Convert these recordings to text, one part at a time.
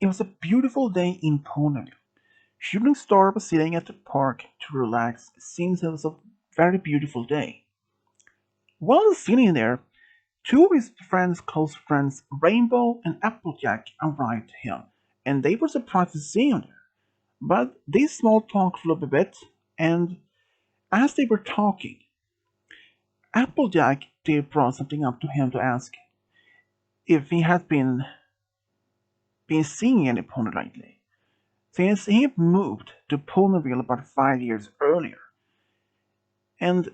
It was a beautiful day in Ponyville. Shooting Star was sitting at the park to relax since it was a very beautiful day. While he was sitting there, two of his close friends, Rainbow and Applejack, arrived to him, and they were surprised to see him there. But they small talked for a little bit, and as they were talking, Applejack did brought something up to him to ask if he had been seeing any pony lately, since he had moved to Ponyville about 5 years earlier. And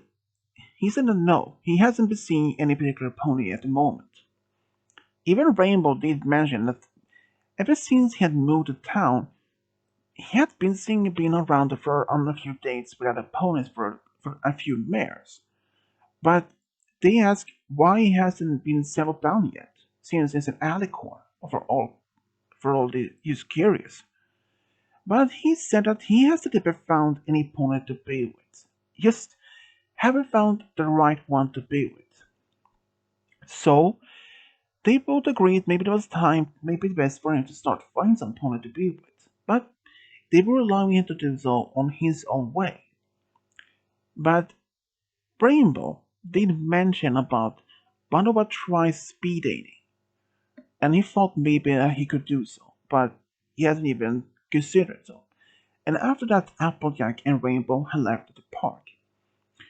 he said that no, he hasn't been seeing any particular pony at the moment. Even Rainbow did mention that ever since he had moved to town, he had been seeing being around for on a few dates with other ponies for a few mares. But they asked why he hasn't been settled down yet, since it's an alicorn for all the he's curious. But he said that he hasn't ever found any pony to be with. Just haven't found the right one to be with. So they both agreed maybe it was time, maybe best for him to start finding some pony to be with. But they were allowing him to do so on his own way. But Rainbow did mention about Banova tries speed dating, and he thought maybe that he could do so, but he hasn't even considered so. And after that, Applejack and Rainbow had left the park.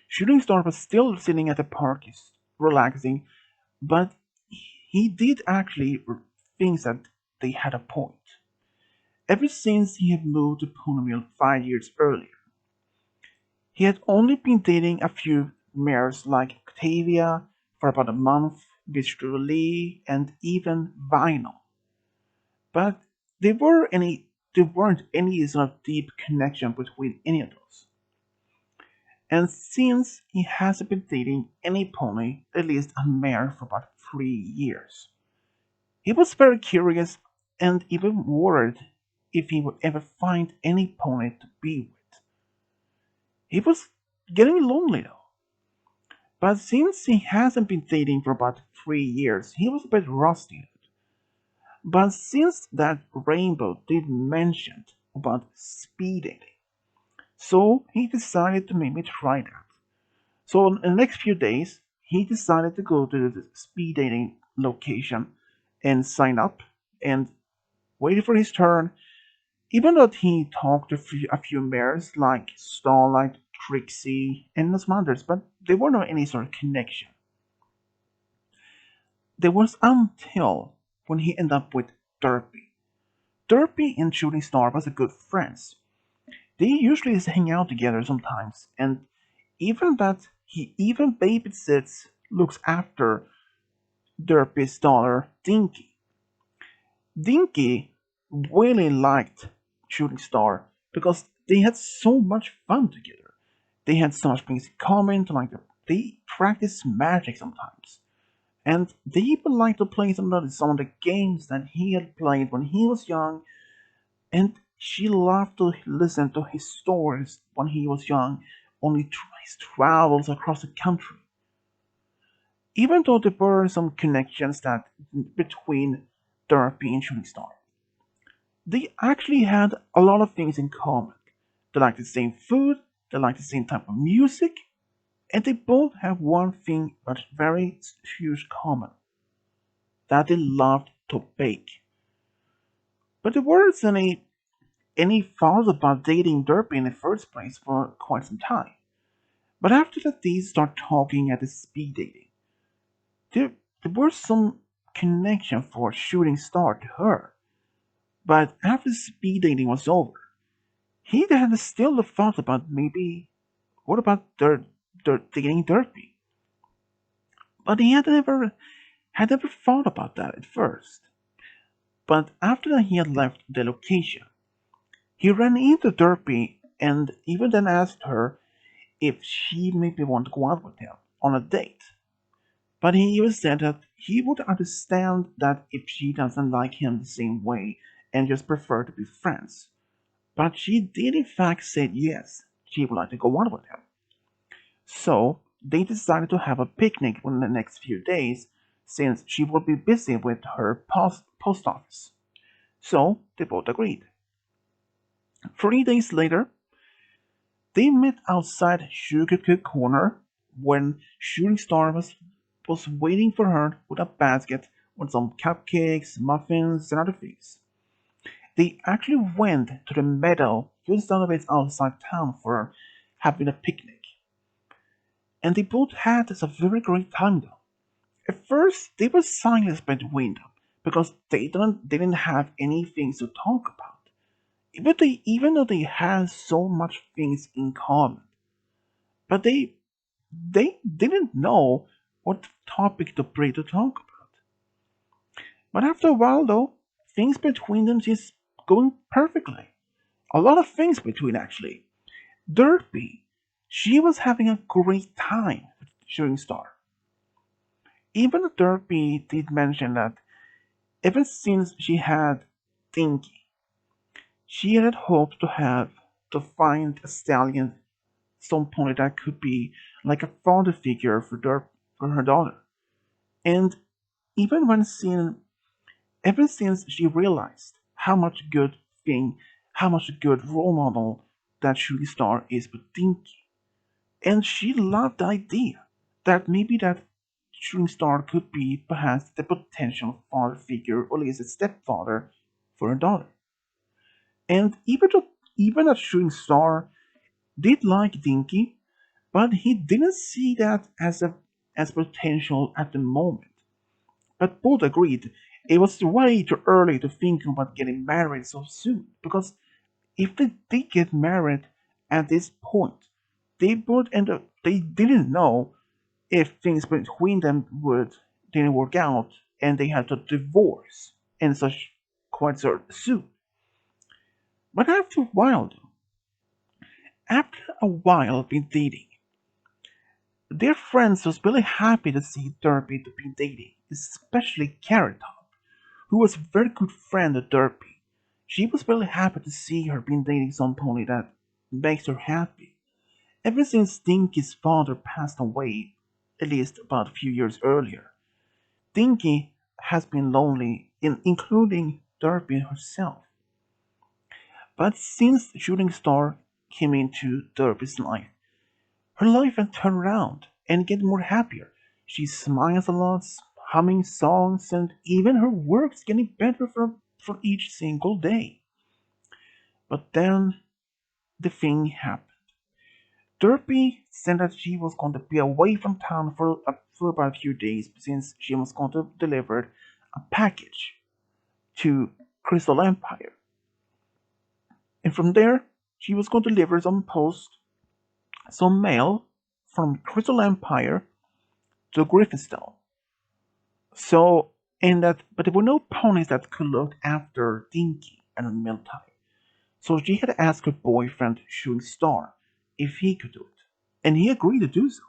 Shooting Star was still sitting at the park, relaxing, but he did actually think that they had a point. Ever since he had moved to Ponyville 5 years earlier, he had only been dating a few mares like Octavia for about a month, Bistro Lee, and even Vinyl. But there weren't any sort of deep connection between any of those. And since he hasn't been dating any pony, at least a mare, for about 3 years, he was very curious and even worried if he would ever find any pony to be with. He was getting lonely though. But since he hasn't been dating for about 3 years, he was a bit rusty. But since that Rainbow did mention about speed dating, so he decided to maybe try that. So in the next few days, he decided to go to the speed dating location and sign up and waited for his turn. Even though he talked to a few mares like Starlight, Trixie, and some others, but there were no any sort of connection. There was until when he ended up with Derpy. Derpy and Shooting Star was a good friends. They usually hang out together sometimes, and even that he even babysits, looks after Derpy's daughter, Dinky. Dinky really liked Shooting Star because they had so much fun together. They had so much things in common, like they practiced magic sometimes. And they even liked to play some of the games that he had played when he was young, and she loved to listen to his stories when he was young on his travels across the country. Even though there were some connections that between Derpy and Shooting Star, they actually had a lot of things in common. They liked the same food, they liked the same type of music, and they both have one thing that's very huge common, that they loved to bake. But there weren't any thoughts about dating Derpy in the first place for quite some time. But after that they start talking at the speed dating, there, there was some connection for Shooting Star to her. But after the speed dating was over, he had still the thought about maybe what about dating Derpy? But he had never thought about that at first. But after he had left the location, he ran into Derpy and even then asked her if she maybe wanted to go out with him on a date. But he even said that he would understand that if she doesn't like him the same way and just prefer to be friends. But she did in fact say yes, she would like to go out with him. So they decided to have a picnic in the next few days since she would be busy with her post office. So they both agreed. 3 days later, they met outside Sugar Cookie Corner when Shooting Star was waiting for her with a basket with some cupcakes, muffins, and other things. They actually went to the meadow just a little bit outside town for having a picnic. And they both had a very great time though. At first, they were silent between them because they didn't have anything to talk about. Even though they had so much things in common, but they didn't know what topic to bring to talk about. But after a while, though, things between them just going perfectly. A lot of things between actually. Derpy, she was having a great time with Shooting Star. Even Derpy did mention that ever since she had Dinky, she had hoped to find a stallion some point that could be like a father figure for her daughter. And even when seeing ever since she realized how much good role model that Shooting Star is with Dinky. And she loved the idea that maybe that Shooting Star could be perhaps the potential father figure or at least a stepfather for her daughter. And even that Shooting Star did like Dinky, but he didn't see that as potential at the moment. But both agreed it was way too early to think about getting married so soon, because if they did get married at this point, they didn't know if things between them would didn't work out and they had to divorce and such quite so soon. But after a while of being dating, their friends was really happy to see Derpy to be dating, especially Carrot Top, who was a very good friend of Derpy. She was really happy to see her being dating some pony that makes her happy. Ever since Stinky's father passed away, at least about a few years earlier, Stinky has been lonely, including Derpy herself. But since Shooting Star came into Derpy's life, her life has turned around and get more happier. She smiles a lot, humming songs, and even her work's getting better for each single day. But then the thing happened. Derpy said that she was going to be away from town for about a few days since she was going to deliver a package to Crystal Empire. And from there, she was going to deliver some mail from Crystal Empire to Griffinstone. So, but there were no ponies that could look after Dinky and the mealtime. So she had asked her boyfriend, Shooting Star, if he could do it. And he agreed to do so.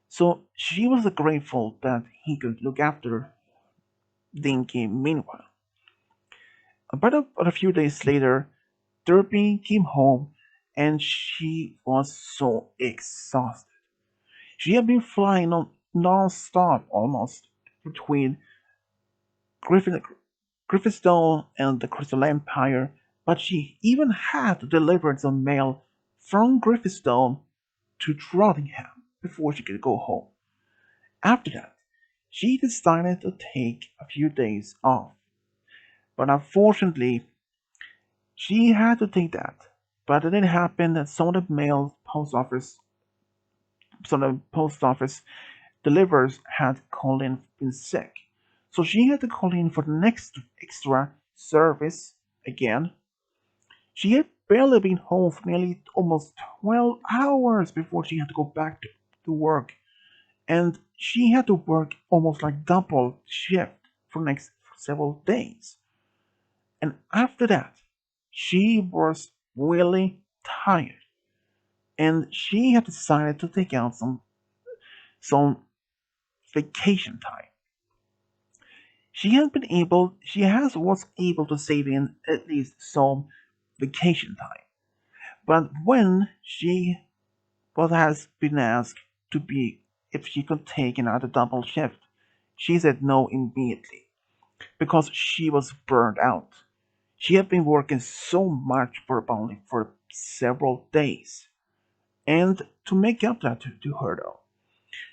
So she was grateful that he could look after Dinky meanwhile. About a few days later, Derpy came home and she was so exhausted. She had been flying non-stop almost between Griffin, Griffinstone and the Crystal Empire, but she even had to deliver some mail from Griffinstone to Trottingham before she could go home. After that, she decided to take a few days off, but unfortunately, she had to take that. But it didn't happen that some of the post office delivers had called in been sick. So she had to call in for the next extra service again. She had barely been home for nearly almost 12 hours before she had to go back to work. And she had to work almost like double shift for the next several days. And after that, she was really tired. And she had decided to take out some vacation time. She has was able to save in at least some vacation time. But when she has been asked to be if she could take another double shift, she said no immediately because she was burned out. She had been working so much probably for several days. And to make up that to her though,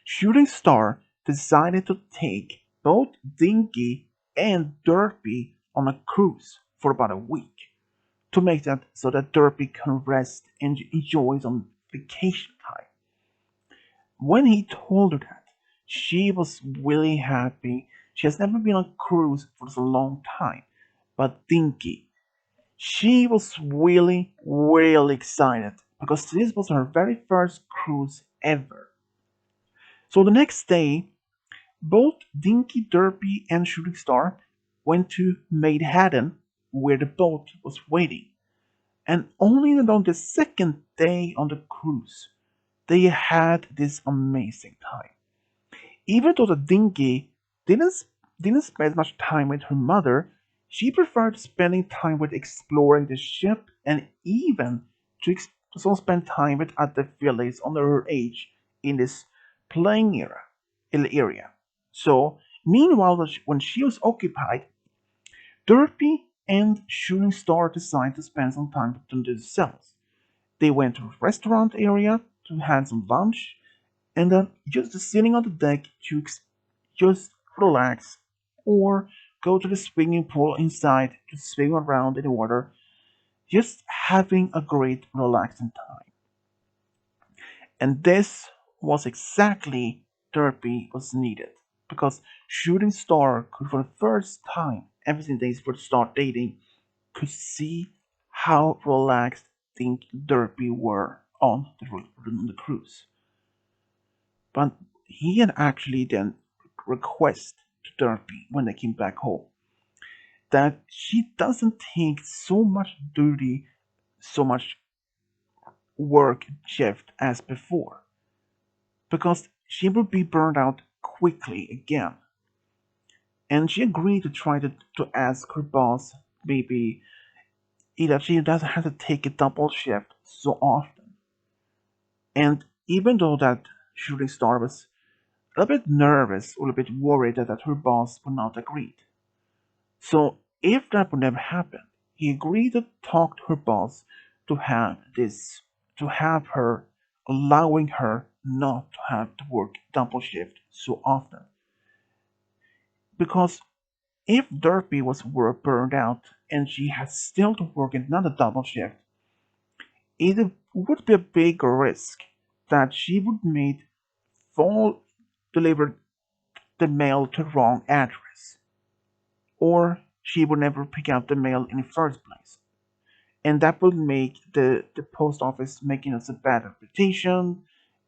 Shooting Star decided to take both Dinky and Derpy on a cruise for about a week to make that so that Derpy can rest and enjoy some vacation time. When he told her that, she was really happy. She has never been on a cruise for so long time. But Dinky, she was really, really excited because this was her very first cruise ever. So the next day, both Dinky Derpy and Shooting Star went to Manhattan where the boat was waiting. And only on the second day on the cruise, they had this amazing time. Even though the Dinky didn't, didn't spend much time with her mother, she preferred spending time with exploring the ship and even to spend time with other fillies under her age in this playing area. So, meanwhile, when she was occupied, Derpy and Shooting Star decided to spend some time with themselves. They went to a restaurant area to have some lunch and then just sitting on the deck to just relax or go to the swimming pool inside to swim around in the water, just having a great relaxing time. And this was exactly Derpy was needed because Shooting Star could for the first time ever since they would start dating could see how relaxed think Derpy were on the cruise. But he had actually then requested to Derpy when they came back home that she doesn't take so much duty, so much work shift as before, because she would be burned out quickly again. And she agreed to try to ask her boss maybe either she doesn't have to take a double shift so often. And even though that Shooting Star was a little bit nervous or a little bit worried that her boss would not agree. So if that would never happen, he agreed to talk to her boss to have this, to have her, allowing her not to have to work double shift so often. Because if Derpy was burned out and she had still to work another double shift, it would be a big risk that she would make fall deliver the mail to the wrong address, or she would never pick up the mail in the first place. And that would make the post office making us a bad reputation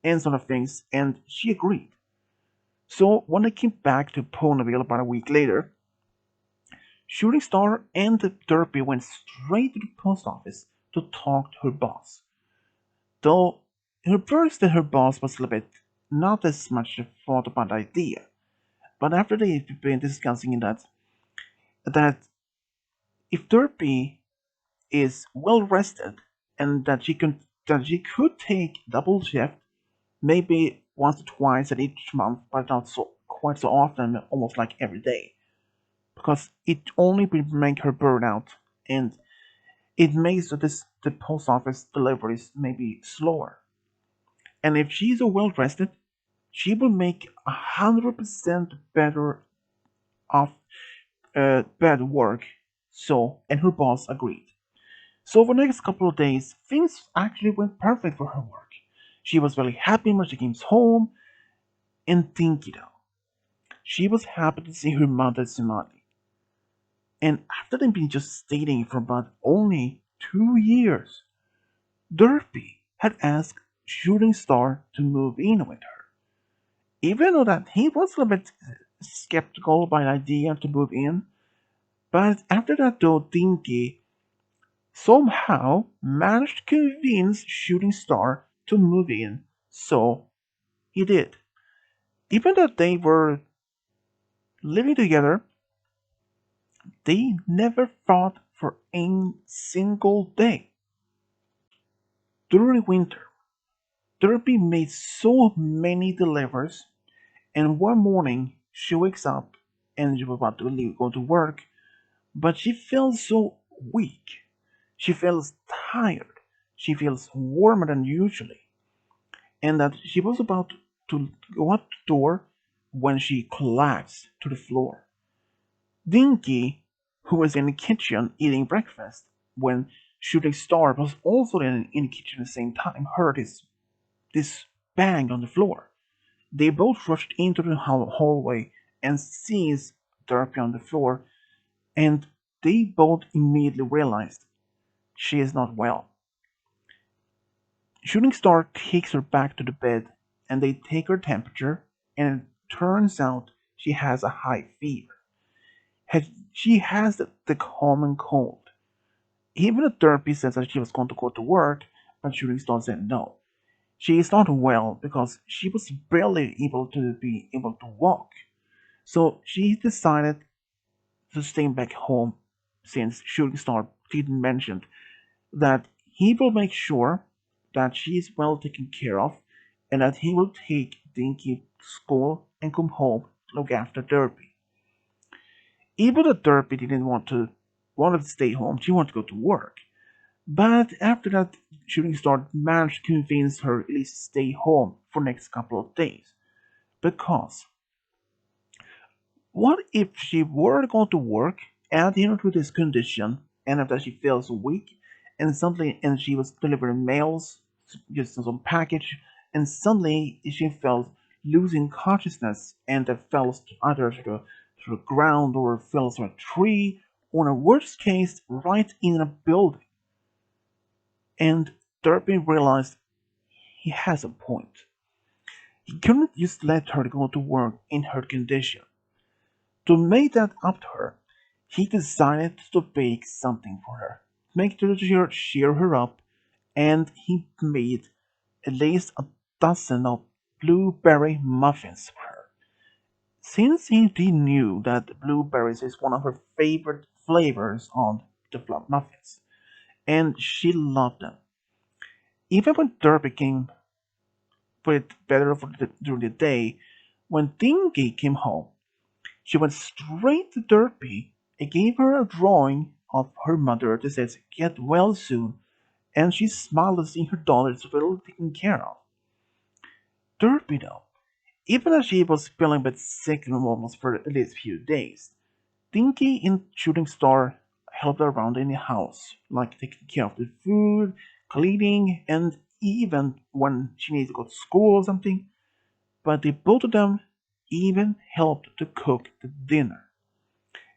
and sort of things. And she agreed. So when I came back to Ponyville about a week later, Shooting Star and the Derpy went straight to the post office to talk to her boss. Though her first her boss was a little bit not as much thought about the idea. But after they've been discussing that if Derpy is well rested and that she could take double shift maybe once or twice at each month, but not so quite so often, almost like every day, because it only will make her burn out and it makes the post office deliveries maybe slower. And if she's well rested, she will make 100% better off bad work. So, and her boss agreed. So for the next couple of days, things actually went perfect for her work. She was very happy when she came home, and thinking though, she was happy to see her mother Sumali. And after they'd been just dating for about only 2 years, Derpy had asked Shooting Star to move in with her. Even though that he was a little bit skeptical by the idea to move in, but after that though, Dinky somehow managed to convince Shooting Star to move in, so he did. Even though they were living together, they never fought for a single day. During winter, Derby made so many deliveries, and one morning she wakes up and she was about to leave, go to work, but she felt so weak. She feels tired. She feels warmer than usually. And that she was about to go out the door when she collapsed to the floor. Dinky, who was in the kitchen eating breakfast when Shooting Star was also in the kitchen at the same time, heard this bang on the floor. They both rushed into the hallway and seized Derpy on the floor, and they both immediately realized she is not well. Shooting Star takes her back to the bed, and they take her temperature, and it turns out she has a high fever. She has the common cold. Even the therapist said that she was going to go to work, but Shooting Star said no. She is not well because she was barely able to walk. So she decided to stay back home since Shooting Star did mention that he will make sure that she is well taken care of and that he will take Dinky to school and come home to look after Derpy. Even though Derpy didn't wanted to stay home, she wanted to go to work. But after that, Shooting Star managed to convince her at least to stay home for the next couple of days. Because what if she were to go to work, adding her to this condition, and after she feels weak, and suddenly, and she was delivering mails, just some package, and suddenly she felt losing consciousness and fell either to the ground or fell to a tree, or in a worst case, right in a building. And Derpy realized he has a point. He couldn't just let her go to work in her condition. To make that up to her, he decided to bake something for her, make to cheer her up, and he made at least a dozen of blueberry muffins for her. Since he knew that blueberries is one of her favorite flavors on the muffins, and she loved them. Even when Derby came with better during the day, when Dinky came home, she went straight to Derpy and gave her a drawing of her mother that says, "Get well soon," and she smiled at seeing her daughter is well taken care of. Derpy, though, even as she was feeling a bit sick and almost for at least a few days, Dinky and Shooting Star helped her around in the house, like taking care of the food, cleaning, and even when she needed to go to school or something. But they both of them even helped to cook the dinner.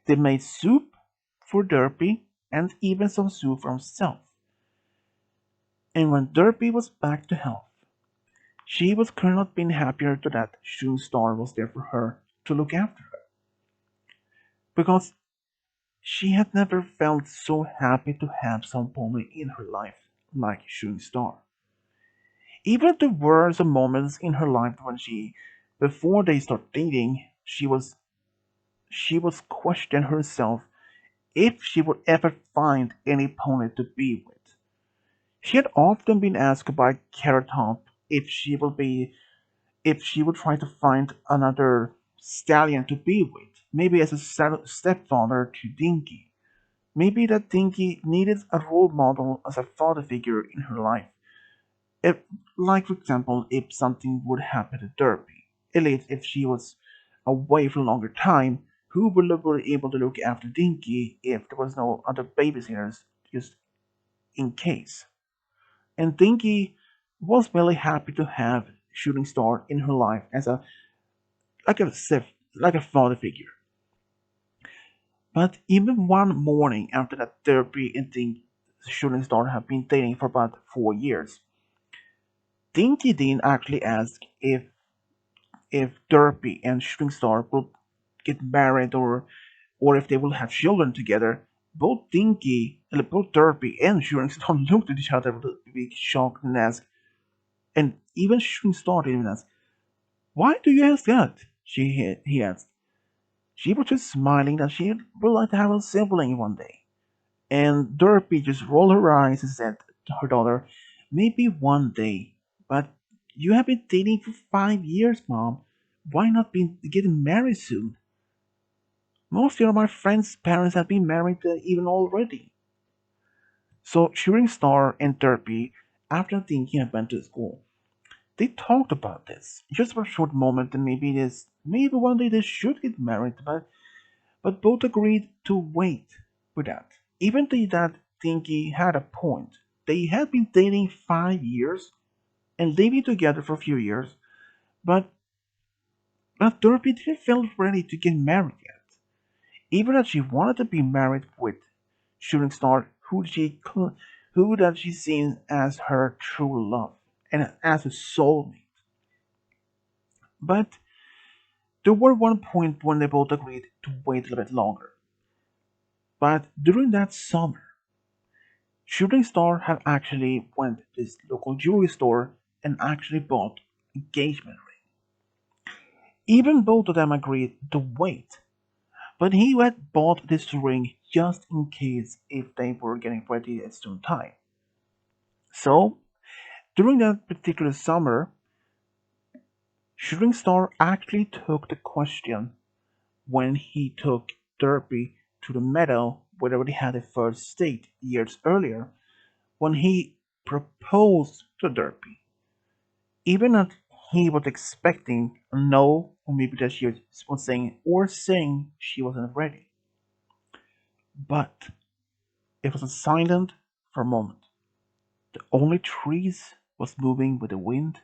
They made soup for Derpy and even some soup for himself. And when Derpy was back to health, she was could not been happier to that Shooting Star was there for her to look after her. Because she had never felt so happy to have someone in her life like Shooting Star. Even if there were some moments in her life when before they start dating, she was questioning herself if she would ever find any pony to be with. She had often been asked by Carrot Top if she would try to find another stallion to be with, maybe as a stepfather to Dinky. Maybe that Dinky needed a role model as a father figure in her life. If, like for example, if something would happen to Derpy, at least if she was away for a longer time, who would be able to look after Dinky if there was no other babysitters, just in case? And Dinky was really happy to have Shooting Star in her life as a like a father figure. But even one morning after that, Derpy and Shooting Star have been dating for about 4 years. Dinky didn't actually ask if Derpy and Shooting Star will get married or if they will have children together. Both Derpy and Shooting Star looked at each other with a big shock and asked, and even Shooting Star didn't ask, "Why do you ask that?" He asked. She was just smiling that she would like to have a sibling one day. And Derpy just rolled her eyes and said to her daughter, "Maybe one day, but you have been dating for 5 years, Mom. Why not be getting married soon? Most of my friends' parents have been married even already." So Shooting Star and Derpy, after Dinky had went to school, they talked about this just for a short moment, and maybe one day they should get married, but both agreed to wait with that. Even though that Dinky had a point. They had been dating 5 years and living together for a few years, but Derpy didn't feel ready to get married yet. Even as she wanted to be married with Shooting Star, who that she seen as her true love and as a soulmate. But there was one point when they both agreed to wait a little bit longer. But during that summer, Shooting Star had actually went to this local jewelry store and actually bought engagement ring. Even both of them agreed to wait, but he had bought this ring just in case if they were getting ready at soon time. So during that particular summer, Shooting Star actually took the question when he took Derpy to the meadow where they had a first date years earlier, when he proposed to Derpy. Even if he was expecting a no, or maybe that she was saying she wasn't ready. But it was silent for a moment. The only trees was moving with the wind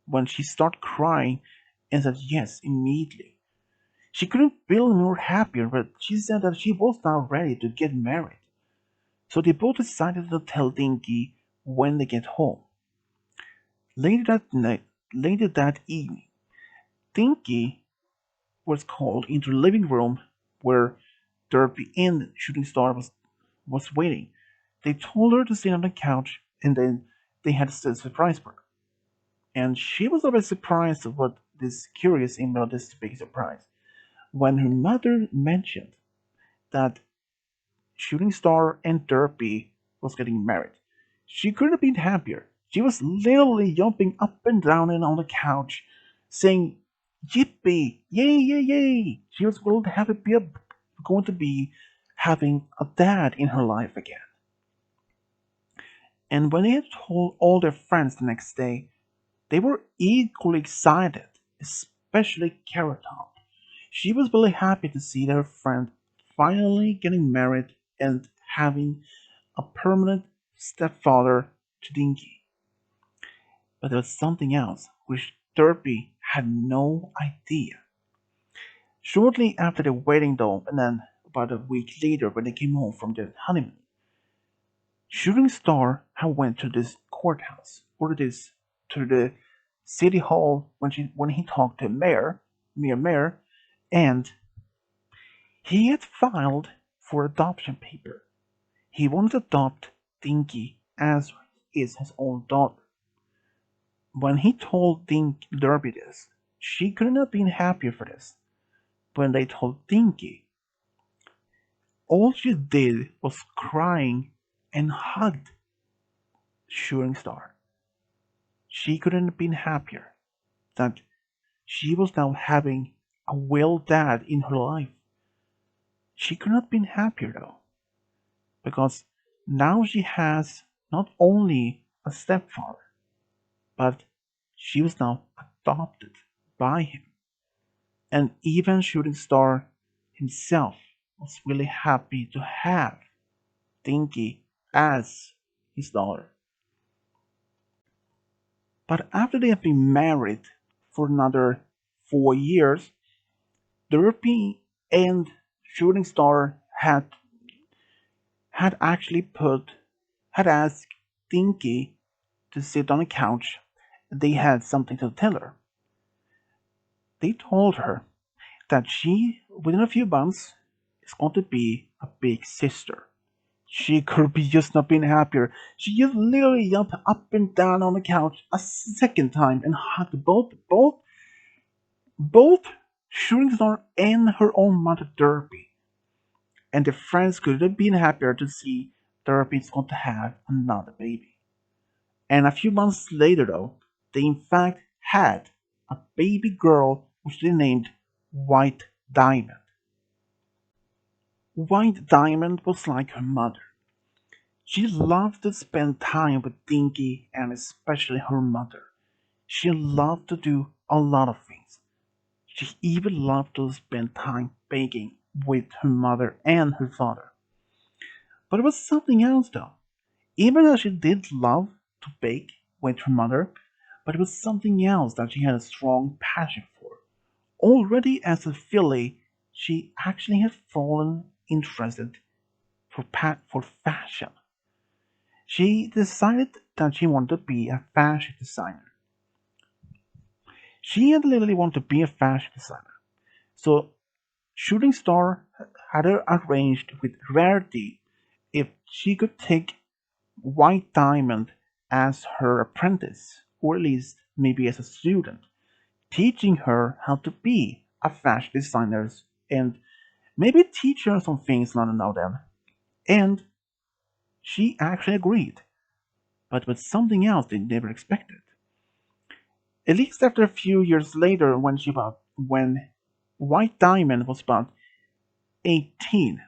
when she started crying and said yes immediately. She couldn't feel more happier, but she said that she was now ready to get married. So they both decided to tell Dinky when they get home. Later that night, later that evening, Dinky was called into the living room where Derpy and Shooting Star was waiting. They told her to sit on the couch, and then they had a surprise for her. And she was a bit surprised at what this curious email, this big surprise, when her mother mentioned that Shooting Star and Derpy was getting married. She couldn't have been happier. She was literally jumping up and down and on the couch, saying, "Yippee! Yay! Yay! Yay!" She was going to be having a dad in her life again. And when they had told all their friends the next day, they were equally excited, especially Carrot Top. She was really happy to see their friend finally getting married and having a permanent stepfather to Dinky. But there was something else which Derpy had no idea. Shortly after the wedding, though, and then about a week later when they came home from their honeymoon, Shooting Star had went to this courthouse, or to the city hall when he talked to mayor, and he had filed for adoption paper. He wanted to adopt Dinky as is his own daughter. When he told Derby this, she couldn't have been happier for this. When they told Dinky, all she did was crying and hugged Shooting Star. She couldn't have been happier that she was now having a real dad in her life. She could not have been happier though, because now she has not only a stepfather, but she was now adopted by him. And even Shooting Star himself was really happy to have Dinky as his daughter. But after they had been married for another 4 years, Derpy and Shooting Star had actually had asked Dinky to sit on a couch. They had something to tell her. They told her that she, within a few months, is going to be a big sister. She could be just not been happier. She just literally jumped up and down on the couch a second time and hugged both Shooting Star and her own mother Derpy. And the friends couldn't have been happier to see Derpy is going to have another baby. And a few months later, though, they in fact had a baby girl which they named White Diamond. White Diamond was like her mother. She loved to spend time with Dinky and especially her mother. She loved to do a lot of things. She even loved to spend time baking with her mother and her father. But it was something else though. Even though she did love to bake with her mother, but it was something else that she had a strong passion for. Already as a filly, she actually had fallen interested for fashion. She decided that she wanted to be a fashion designer. She had literally wanted to be a fashion designer. So Shooting Star had her arranged with Rarity if she could take White Diamond as her apprentice, or at least maybe as a student, teaching her how to be a fashion designer and maybe teach her some things, I don't know them. And she actually agreed, but with something else they never expected. At least after a few years later, when White Diamond was about 18,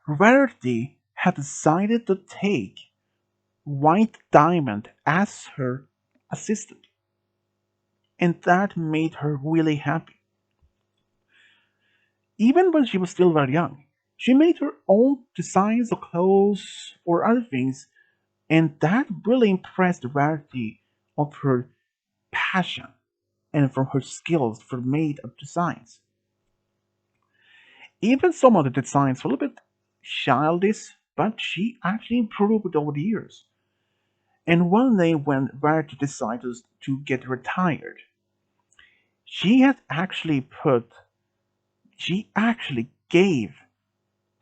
Rarity had decided to take White Diamond as her assistant, and that made her really happy. Even when she was still very young, she made her own designs of clothes or other things, and that really impressed Rarity of her passion and from her skills for made of designs. Even some of the designs were a little bit childish, but she actually improved over the years. And one day when Rarity decided to get retired, she had actually put she actually gave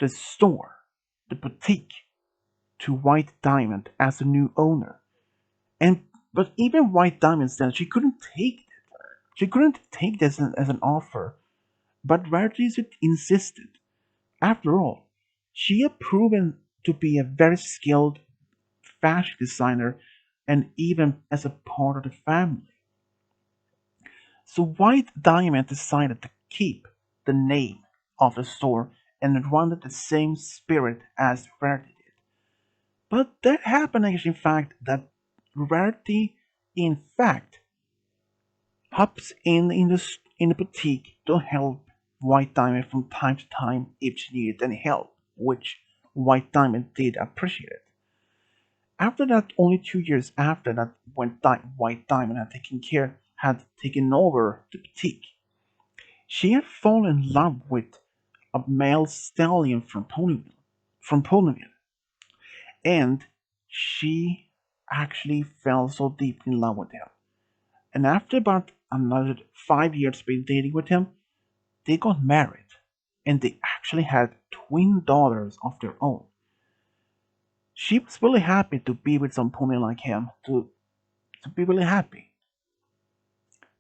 the store, the boutique, to White Diamond as a new owner. And but even White Diamond said she couldn't take it. She couldn't take this as an offer. But Rarity insisted. After all, she had proven to be a very skilled fashion designer and even as a part of the family. So White Diamond decided to keep the name of the store and run it the same spirit as Rarity did. But that happened actually in fact that Rarity in fact hops in the boutique to help White Diamond from time to time if she needed any help, which White Diamond did appreciate it. After that, only 2 years after that, when White Diamond had taken over the boutique, she had fallen in love with a male stallion from Ponyville, and she actually fell so deeply in love with him. And after about another 5 years being dating with him, they got married, and they actually had twin daughters of their own. She was really happy to be with some pony like him, to be really happy.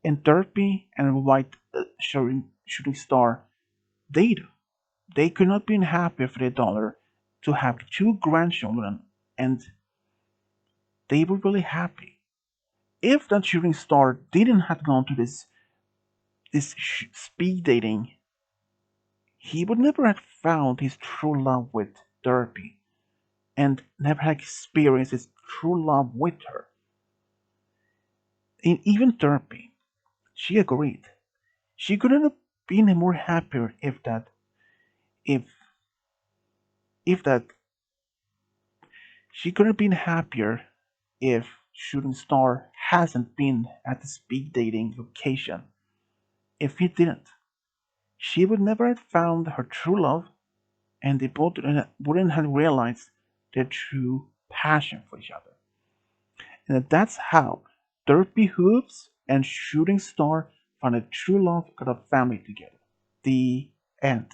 And Derpy and White shooting Star, they do. They could not be happier for their daughter to have two grandchildren, and they were really happy. If that shooting star didn't have gone to this speed dating, he would never have found his true love with Derpy, and never had experienced his true love with her. And even Derpy, she agreed. She couldn't have been more happier if if that she couldn't have been happier if Shooting Star hasn't been at the speed dating location. If he didn't, she would never have found her true love, and they both wouldn't have realized their true passion for each other. And that's how Derpy Hooves and Shooting Star found a true love, got a family together. The end.